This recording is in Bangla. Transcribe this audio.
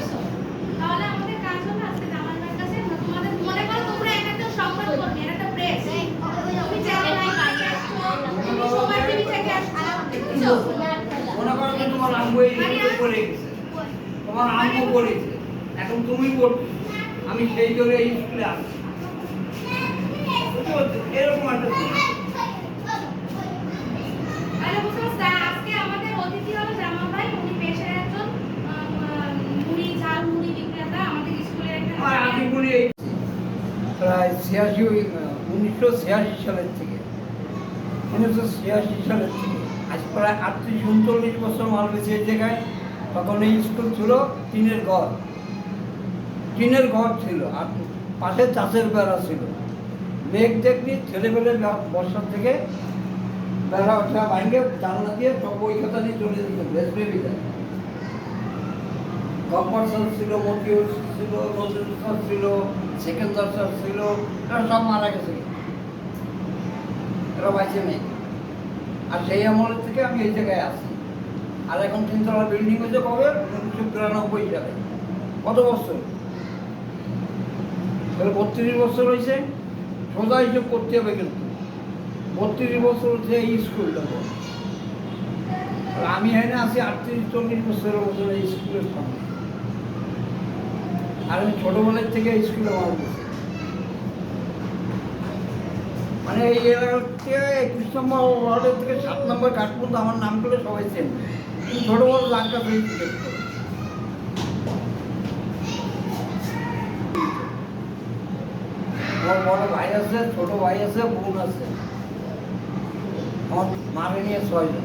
আসছো, তাহলে আমাদের কাজ হলো আজকে জামাল ভাইয়ের কাছে তোমাদের মনে করো তোমরা একটা সংবাদ করবে, একটা প্রেস, তুমি চ্যানেল থেকে আসছো, তুমি সময় টিভি থেকে আসছো, বুঝছো? মনে করো যে তোমার আম্মু এই করে গেছে, তোমার আম্মু করেছে, এখন তুমি করছো, আমি সেই জন্য এই স্কুলে আসছি। এরকম একটা তাহলে বুঝতে পারছো, আজকে আমাদের অতিথি হলো জামাল ভাই, উনি পেশায় একজন মুড়ি ঝাল মুড়ি বিক্রেতা, আমাদের স্কুলের একটা আমি বলি প্রায় 1986 সালের থেকে 1986 সালের থেকে আজ প্রায় 38-39 বছর মাল বেঁচে এই জায়গায়। তখন এই স্কুল ছিল টিনের ঘর ছিল, আর পাশে চাষের বেড়া ছিল। মেঘ দেখবি ছেলেবেলে বর্ষার থেকে বেড়া ওঠা ভাঙে জানলা দিয়ে সব বই খাতা নিয়ে চলে যেত ভেসবে বিদায়। গব্বর স্যার ছিল, মতিউর ছিল, নজরুল স্যার ছিল, সেকেন্দার স্যার ছিল, এরা সব মারা গেছে, এরা বাইছে নেই। আর সেই আমলের থেকে আমি এই জায়গায় আসি। আর এখন 3 তলা বিল্ডিং হয়েছে কবে? 1993 সালে। কত বছর? তাহলে 32 বছর হয়েছে। সোজা হিসেব করতে হবে, কিন্তু 32 বছর হচ্ছে এই স্কুলটা। আমি এখানে আছি 38-40 বছরের মতন এই স্কুলের সামনে। আর আমি ছোটবেলার থেকে স্কুলে মানুষ, মানে এই এলাকার থেকে 21 নম্বর ওয়ার্ডের থেকে 7 নম্বর কাঠ পর্যন্ত আমার নাম করে সবাই চেন। ছোট বড় লাঙ্কা পেয়ে জিজ্ঞেস করে। আমার বড় ভাই আছে, ছোট ভাই আছে, বোন আছে। আমার মাকে নিয়ে 6 জন।